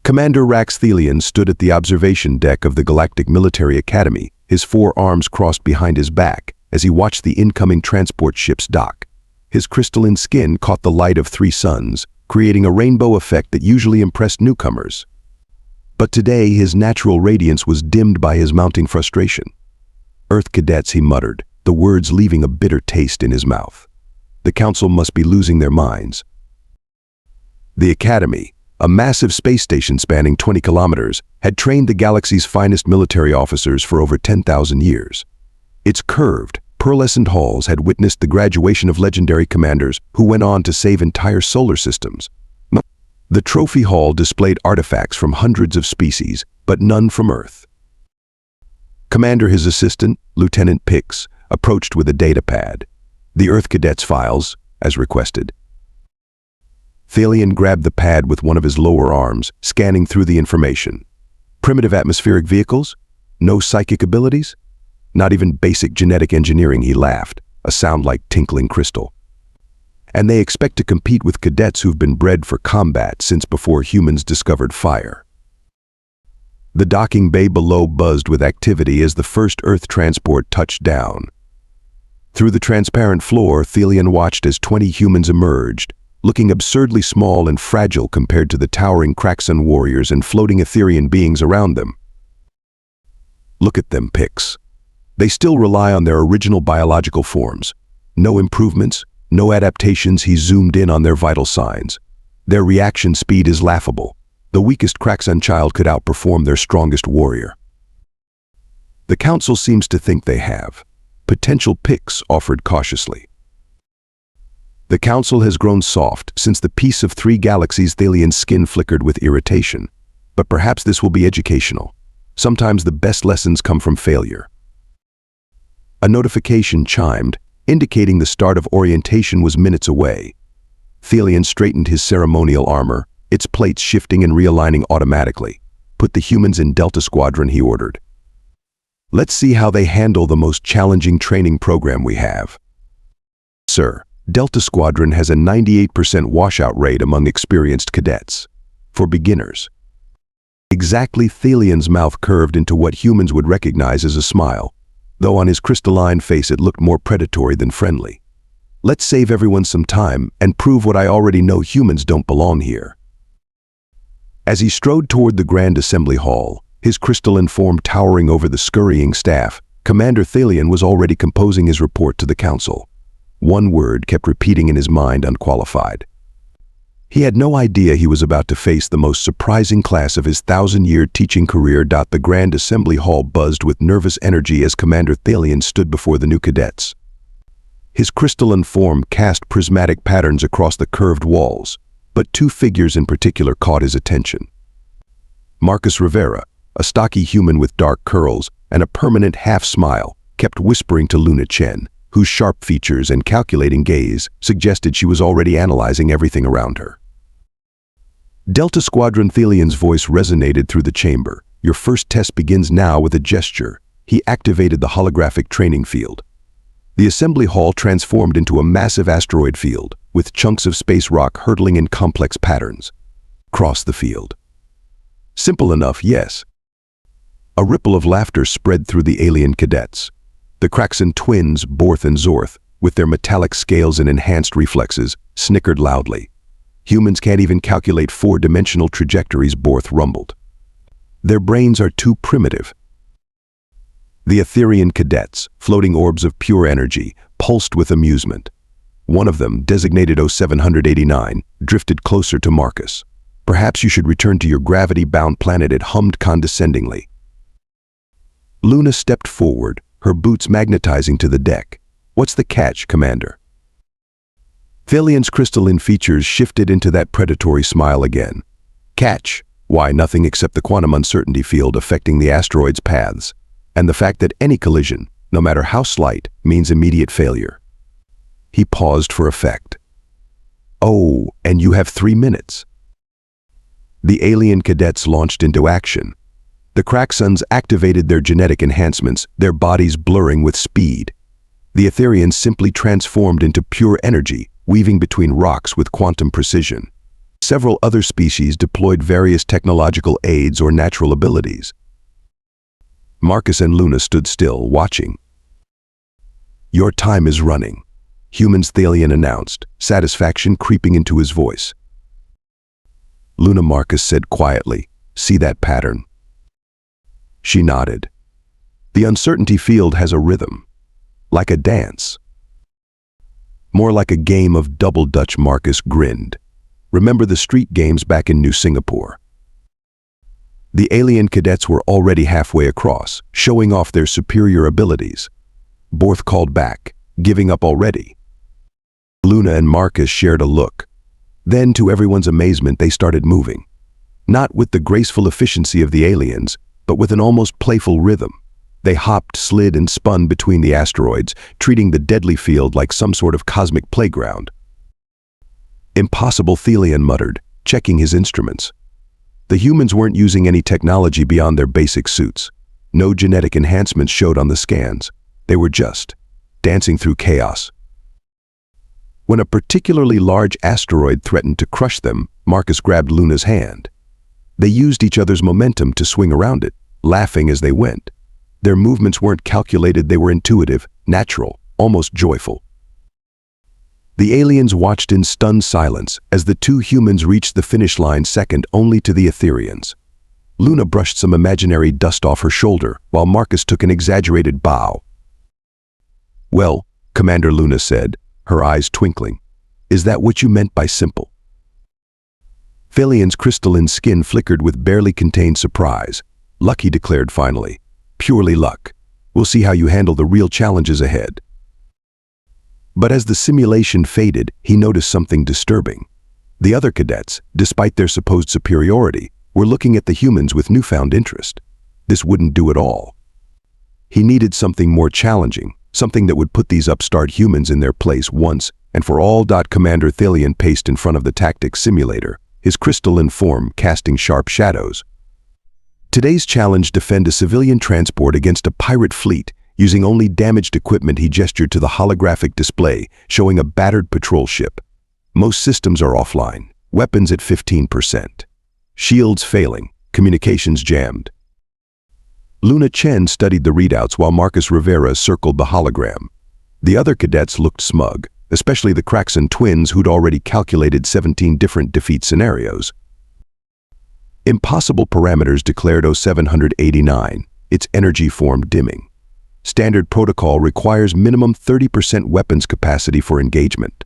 Commander Rax Thelion stood at the observation deck of the Galactic Military Academy, his 4 arms crossed behind his back, as he watched the incoming transport ships dock. His crystalline skin caught the light of 3 suns, creating a rainbow effect that usually impressed newcomers. But today his natural radiance was dimmed by his mounting frustration. "Earth cadets," he muttered, the words leaving a bitter taste in his mouth. The council must be losing their minds. The Academy, a massive space station spanning 20 kilometers, had trained the galaxy's finest military officers for over 10,000 years. Its curved, pearlescent halls had witnessed the graduation of legendary commanders who went on to save entire solar systems. The trophy hall displayed artifacts from hundreds of species, but none from Earth. Commander, his assistant, Lieutenant Pix, approached with a data pad. The Earth cadets' files, as requested. Thelion grabbed the pad with one of his lower arms, scanning through the information. Primitive atmospheric vehicles? No psychic abilities? Not even basic genetic engineering, he laughed, a sound like tinkling crystal. And they expect to compete with cadets who've been bred for combat since before humans discovered fire. The docking bay below buzzed with activity as the first Earth transport touched down. Through the transparent floor, Thelion watched as 20 humans emerged, looking absurdly small and fragile compared to the towering Kraxon warriors and floating Aetherian beings around them. "Look at them, Pix. They still rely on their original biological forms. No improvements, no adaptations." He zoomed in on their vital signs. Their reaction speed is laughable. The weakest Kraxon child could outperform their strongest warrior. "The council seems to think they have." Potential Pix offered cautiously. "The council has grown soft since the peace of 3 galaxies." Thelion's skin flickered with irritation. "But perhaps this will be educational. Sometimes the best lessons come from failure." A notification chimed, indicating the start of orientation was minutes away. Thelion straightened his ceremonial armor, its plates shifting and realigning automatically. "Put the humans in Delta Squadron," he ordered. "Let's see how they handle the most challenging training program we have." "Sir, Delta Squadron has a 98% washout rate among experienced cadets. For beginners." Exactly. Thelion's mouth curved into what humans would recognize as a smile, though on his crystalline face it looked more predatory than friendly. "Let's save everyone some time and prove what I already know: humans don't belong here." As he strode toward the Grand Assembly Hall, his crystalline form towering over the scurrying staff, Commander Thelion was already composing his report to the council. One word kept repeating in his mind: unqualified. He had no idea he was about to face the most surprising class of his 1,000-year teaching career. The Grand Assembly Hall buzzed with nervous energy as Commander Thelion stood before the new cadets. His crystalline form cast prismatic patterns across the curved walls, but 2 figures in particular caught his attention. Marcus Rivera, a stocky human with dark curls and a permanent half-smile, kept whispering to Luna Chen, whose sharp features and calculating gaze suggested she was already analyzing everything around her. "Delta Squadron." Thelion's voice resonated through the chamber. "Your first test begins now." With a gesture, he activated the holographic training field. The assembly hall transformed into a massive asteroid field, with chunks of space rock hurtling in complex patterns. Cross the field. Simple enough, yes. A ripple of laughter spread through the alien cadets. The Kraxon twins, Borth and Zorth, with their metallic scales and enhanced reflexes, snickered loudly. "Humans can't even calculate 4-dimensional trajectories," Borth rumbled. "Their brains are too primitive." The Aetherian cadets, floating orbs of pure energy, pulsed with amusement. One of them, designated 0789, drifted closer to Marcus. "Perhaps you should return to your gravity-bound planet," it hummed condescendingly. Luna stepped forward, her boots magnetizing to the deck. "What's the catch, Commander?" Thelion's crystalline features shifted into that predatory smile again. "Catch? Why, nothing except the quantum uncertainty field affecting the asteroid's paths, and the fact that any collision, no matter how slight, means immediate failure." He paused for effect. "Oh, and you have 3 minutes." The alien cadets launched into action. The Kraxons activated their genetic enhancements, their bodies blurring with speed. The Aetherians simply transformed into pure energy, weaving between rocks with quantum precision. Several other species deployed various technological aids or natural abilities. Marcus and Luna stood still, watching. "Your time is running," Humans Thelion announced, satisfaction creeping into his voice. Luna Marcus said quietly, "See that pattern?" She nodded. "The uncertainty field has a rhythm, like a dance." "More like a game of double dutch," Marcus grinned. "Remember the street games back in New Singapore?" The alien cadets were already halfway across, showing off their superior abilities. Borth called back, "Giving up already?" Luna and Marcus shared a look. Then, to everyone's amazement, they started moving. Not with the graceful efficiency of the aliens, but with an almost playful rhythm. They hopped, slid, and spun between the asteroids, treating the deadly field like some sort of cosmic playground. "Impossible," Thelion muttered, checking his instruments. The humans weren't using any technology beyond their basic suits. No genetic enhancements showed on the scans. They were just dancing through chaos. When a particularly large asteroid threatened to crush them, Marcus grabbed Luna's hand. They used each other's momentum to swing around it, laughing as they went. Their movements weren't calculated, they were intuitive, natural, almost joyful. The aliens watched in stunned silence as the two humans reached the finish line, second only to the Aetherians. Luna brushed some imaginary dust off her shoulder, while Marcus took an exaggerated bow. "Well," Commander Luna said, her eyes twinkling, "is that what you meant by simple?" Thelion's crystalline skin flickered with barely contained surprise. "Luck," he declared finally. "Purely luck. We'll see how you handle the real challenges ahead." But as the simulation faded, he noticed something disturbing. The other cadets, despite their supposed superiority, were looking at the humans with newfound interest. This wouldn't do at all. He needed something more challenging, something that would put these upstart humans in their place once and for all. Commander Thelion paced in front of the tactics simulator, his crystalline form casting sharp shadows. "Today's challenge: defend a civilian transport against a pirate fleet using only damaged equipment." He gestured to the holographic display, showing a battered patrol ship. "Most systems are offline, weapons at 15%. Shields failing, communications jammed." Luna Chen studied the readouts while Marcus Rivera circled the hologram. The other cadets looked smug, especially the Kraxon twins who'd already calculated 17 different defeat scenarios. "Impossible parameters," declared 0789, its energy form dimming. "Standard protocol requires minimum 30% weapons capacity for engagement."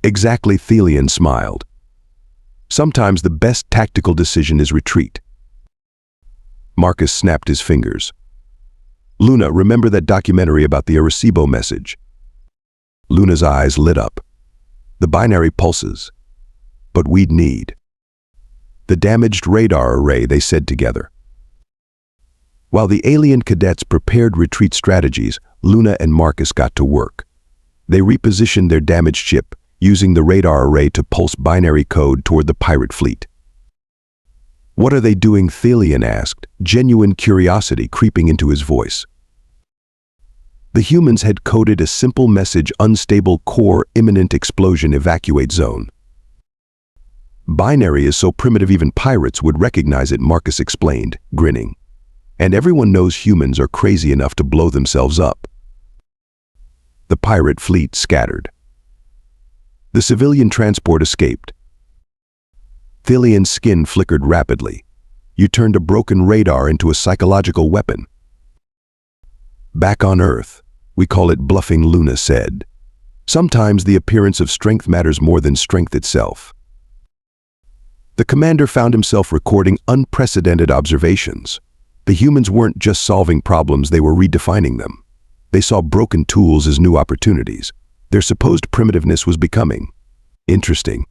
"Exactly," Thelion smiled. "Sometimes the best tactical decision is retreat." Marcus snapped his fingers. "Luna, remember that documentary about the Arecibo message?" Luna's eyes lit up. "The binary pulses. But we'd need the damaged radar array," they said together. While the alien cadets prepared retreat strategies, Luna and Marcus got to work. They repositioned their damaged ship, using the radar array to pulse binary code toward the pirate fleet. "What are they doing?" Thelion asked, genuine curiosity creeping into his voice. The humans had coded a simple message: unstable core, imminent explosion, evacuate zone. "Binary is so primitive even pirates would recognize it," Marcus explained, grinning. "And everyone knows humans are crazy enough to blow themselves up." The pirate fleet scattered. The civilian transport escaped. Thelion's skin flickered rapidly. "You turned a broken radar into a psychological weapon." "Back on Earth, we call it bluffing," Luna said. "Sometimes the appearance of strength matters more than strength itself." The commander found himself recording unprecedented observations. The humans weren't just solving problems, they were redefining them. They saw broken tools as new opportunities. Their supposed primitiveness was becoming interesting.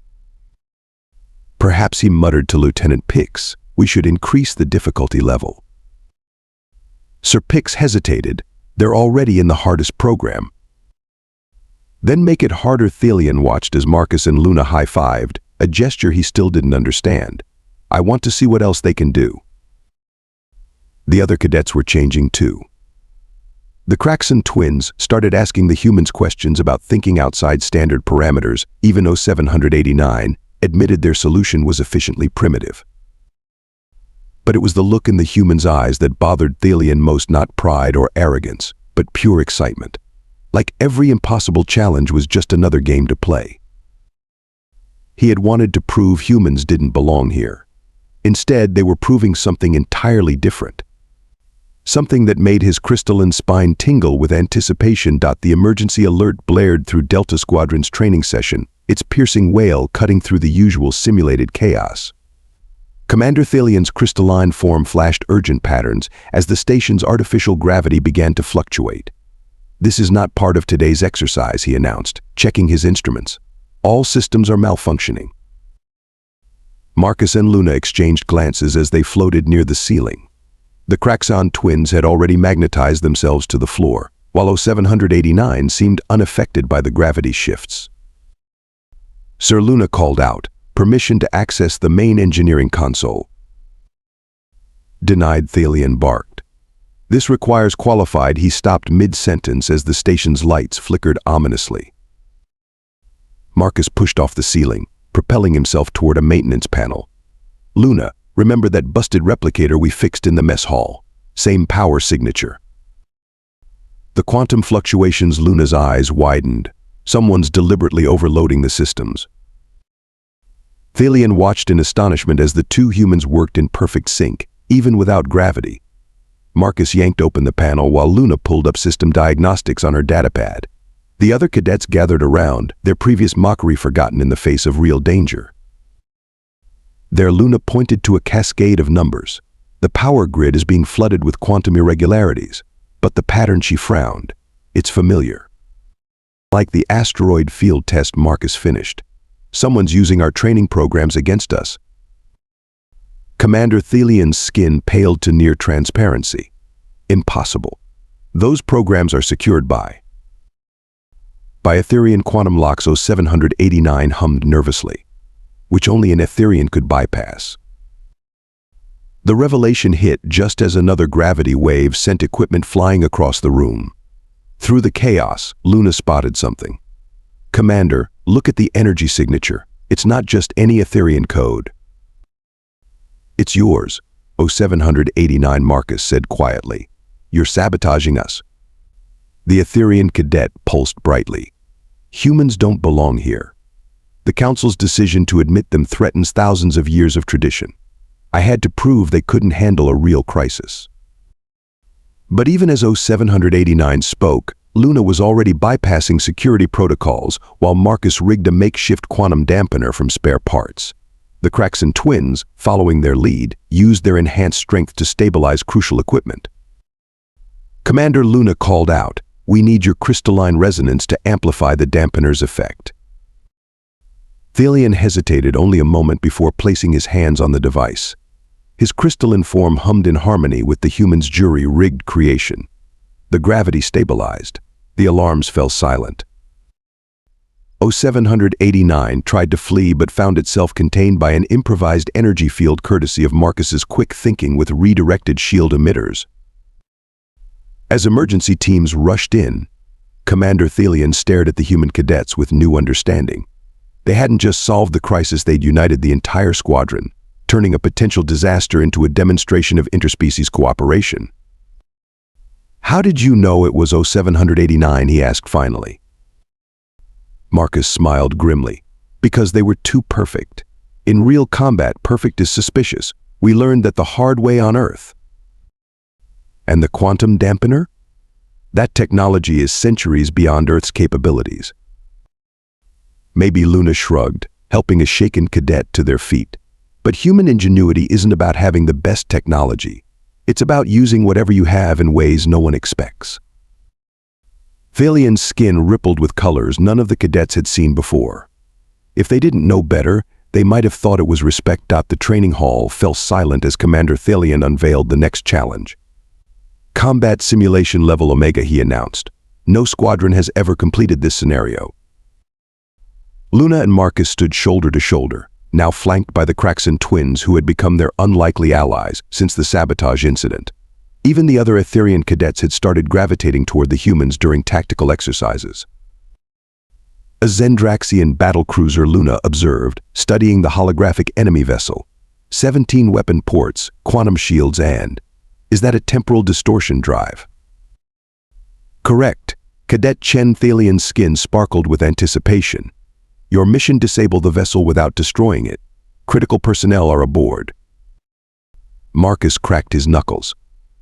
Perhaps, he muttered to Lieutenant Pix, "we should increase the difficulty level." Sir Pix hesitated. "They're already in the hardest program." "Then make it harder." Thelion watched as Marcus and Luna high-fived, a gesture he still didn't understand. "I want to see what else they can do." The other cadets were changing too. The Kraxon twins started asking the humans questions about thinking outside standard parameters. Even 0789, admitted their solution was efficiently primitive. But it was the look in the human's eyes that bothered Thelion most, not pride or arrogance, but pure excitement. Like every impossible challenge was just another game to play. He had wanted to prove humans didn't belong here. Instead, they were proving something entirely different. Something that made his crystalline spine tingle with anticipation. The emergency alert blared through Delta Squadron's training session, its piercing wail cutting through the usual simulated chaos. Commander Thelion's crystalline form flashed urgent patterns as the station's artificial gravity began to fluctuate. "This is not part of today's exercise," he announced, checking his instruments. "All systems are malfunctioning." Marcus and Luna exchanged glances as they floated near the ceiling. The Kraxon twins had already magnetized themselves to the floor, while 0789 seemed unaffected by the gravity shifts. Sir Luna called out, "Permission to access the main engineering console." "Denied," Thelion barked. "This requires qualified." He stopped mid-sentence as the station's lights flickered ominously. Marcus pushed off the ceiling, propelling himself toward a maintenance panel. "Luna, remember that busted replicator we fixed in the mess hall? Same power signature." The quantum fluctuations. Luna's eyes widened. Someone's deliberately overloading the systems. Thelion watched in astonishment as the two humans worked in perfect sync, even without gravity. Marcus yanked open the panel while Luna pulled up system diagnostics on her datapad. The other cadets gathered around, their previous mockery forgotten in the face of real danger. There, Luna pointed to a cascade of numbers. "The power grid is being flooded with quantum irregularities." But the pattern, she frowned. "It's familiar. Like the asteroid field test." Marcus finished. "Someone's using our training programs against us." Commander Thelion's skin paled to near transparency. "Impossible. Those programs are secured by Aetherian quantum locks." 0789 hummed nervously, which only an Aetherian could bypass. The revelation hit just as another gravity wave sent equipment flying across the room. Through the chaos, Luna spotted something. "Commander, look at the energy signature. It's not just any Aetherian code." "It's yours," 0789 Marcus said quietly. "You're sabotaging us." The Aetherian cadet pulsed brightly. "Humans don't belong here. The Council's decision to admit them threatens thousands of years of tradition. I had to prove they couldn't handle a real crisis." But even as 0789 spoke, Luna was already bypassing security protocols while Marcus rigged a makeshift quantum dampener from spare parts. The Kraxon twins, following their lead, used their enhanced strength to stabilize crucial equipment. Commander Luna called out, "We need your crystalline resonance to amplify the dampener's effect." Thelion hesitated only a moment before placing his hands on the device. His crystalline form hummed in harmony with the human's jury-rigged creation. The gravity stabilized. The alarms fell silent. 0789 tried to flee but found itself contained by an improvised energy field courtesy of Marcus's quick thinking with redirected shield emitters. As emergency teams rushed in, Commander Thelion stared at the human cadets with new understanding. They hadn't just solved the crisis, they'd united the entire squadron, turning a potential disaster into a demonstration of interspecies cooperation. "How did you know it was 0789? He asked finally. Marcus smiled grimly. "Because they were too perfect. In real combat, perfect is suspicious. We learned that the hard way on Earth." "And the quantum dampener? That technology is centuries beyond Earth's capabilities." Maybe. Luna shrugged, helping a shaken cadet to their feet. "But human ingenuity isn't about having the best technology. It's about using whatever you have in ways no one expects." Thelion's skin rippled with colors none of the cadets had seen before. If they didn't know better, they might have thought it was respect. The training hall fell silent as Commander Thelion unveiled the next challenge. "Combat simulation level Omega," he announced. "No squadron has ever completed this scenario." Luna and Marcus stood shoulder to shoulder, now flanked by the Kraxon twins who had become their unlikely allies since the Sabotage incident. Even the other Aetherian cadets had started gravitating toward the humans during tactical exercises. A Zendraxian battlecruiser Luna observed, studying the holographic enemy vessel. 17 weapon ports, quantum shields and... Is that a temporal distortion drive? Correct. Cadet Chen Thelion's skin sparkled with anticipation. Your mission: disable the vessel without destroying it. Critical personnel are aboard. Marcus cracked his knuckles.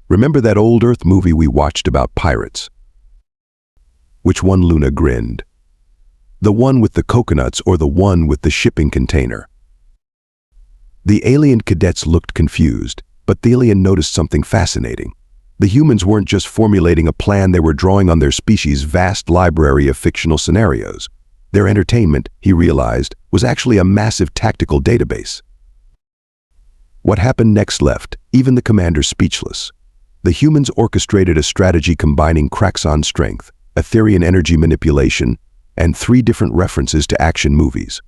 Remember that old Earth movie we watched about pirates? Which one? Luna grinned. The one with the coconuts or the one with the shipping container? The alien cadets looked confused, but Thelion noticed something fascinating. The humans weren't just formulating a plan, they were drawing on their species' vast library of fictional scenarios. Their entertainment, he realized, was actually a massive tactical database. What happened next left even the commander speechless. The humans orchestrated a strategy combining Kraxon strength, Aetherian energy manipulation, and 3 different references to action movies.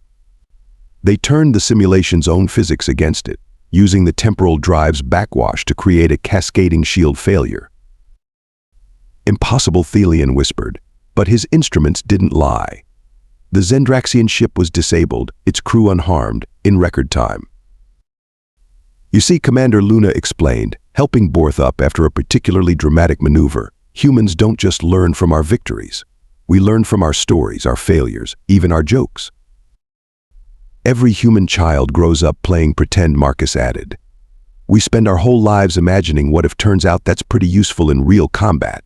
They turned the simulation's own physics against it, using the temporal drive's backwash to create a cascading shield failure. Impossible, Thelion whispered, but his instruments didn't lie. The Zendraxian ship was disabled, its crew unharmed, in record time. You see, Commander Luna explained, helping Borth up after a particularly dramatic maneuver, humans don't just learn from our victories. We learn from our stories, our failures, even our jokes. Every human child grows up playing pretend, Marcus added. We spend our whole lives imagining what if turns out that's pretty useful in real combat.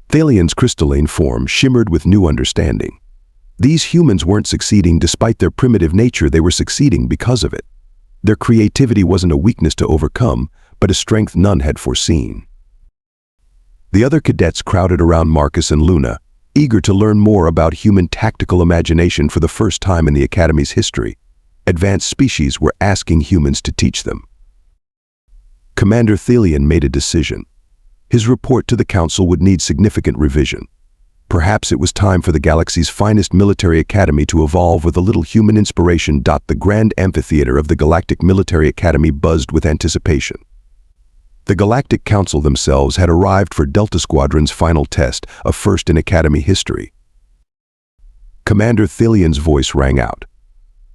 Thelion's crystalline form shimmered with new understanding. These humans weren't succeeding despite their primitive nature, they were succeeding because of it. Their creativity wasn't a weakness to overcome, but a strength none had foreseen. The other cadets crowded around Marcus and Luna, eager to learn more about human tactical imagination. For the first time in the Academy's history, advanced species were asking humans to teach them. Commander Thelion made a decision. His report to the Council would need significant revision. Perhaps it was time for the galaxy's finest military academy to evolve with a little human inspiration. The grand amphitheater of the Galactic Military Academy buzzed with anticipation. The Galactic Council themselves had arrived for Delta Squadron's final test, a first in Academy history. Commander Thelion's voice rang out.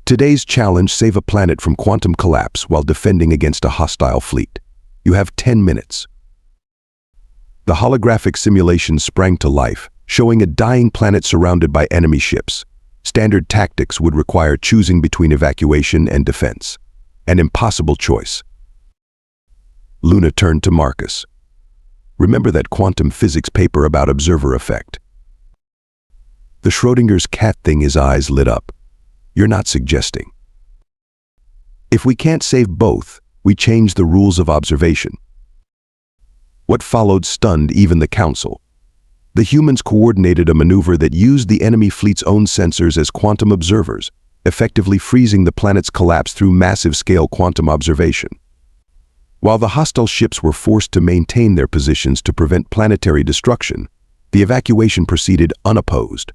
Today's challenge: save a planet from quantum collapse while defending against a hostile fleet. You have 10 minutes. The holographic simulation sprang to life, showing a dying planet surrounded by enemy ships. Standard tactics would require choosing between evacuation and defense. An impossible choice. Luna turned to Marcus. Remember that quantum physics paper about observer effect? The Schrodinger's cat thing. His eyes lit up. You're not suggesting. If we can't save both, we change the rules of observation. What followed stunned even the Council. The humans coordinated a maneuver that used the enemy fleet's own sensors as quantum observers, effectively freezing the planet's collapse through massive-scale quantum observation. While the hostile ships were forced to maintain their positions to prevent planetary destruction, the evacuation proceeded unopposed.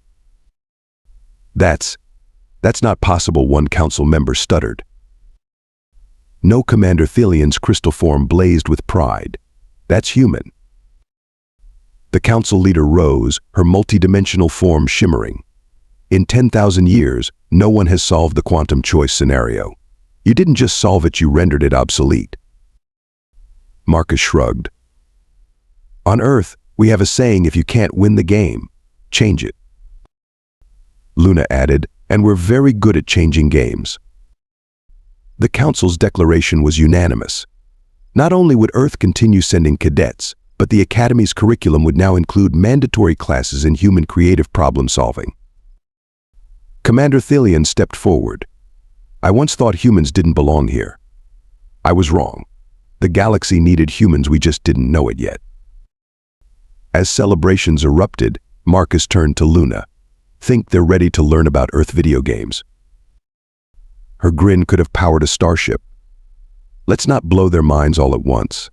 That's not possible, one council member stuttered. No, Commander Thelion's crystal form blazed with pride. That's human. The council leader rose, her multidimensional form shimmering. In 10,000 years, no one has solved the quantum choice scenario. You didn't just solve it, you rendered it obsolete. Marcus shrugged. On Earth, we have a saying: if you can't win the game, change it. Luna added, and we're very good at changing games. The Council's declaration was unanimous. Not only would Earth continue sending cadets, but the Academy's curriculum would now include mandatory classes in human creative problem-solving. Commander Thelion stepped forward. I once thought humans didn't belong here. I was wrong. The galaxy needed humans, we just didn't know it yet. As celebrations erupted, Marcus turned to Luna. Think they're ready to learn about Earth video games. Her grin could have powered a starship. Let's not blow their minds all at once.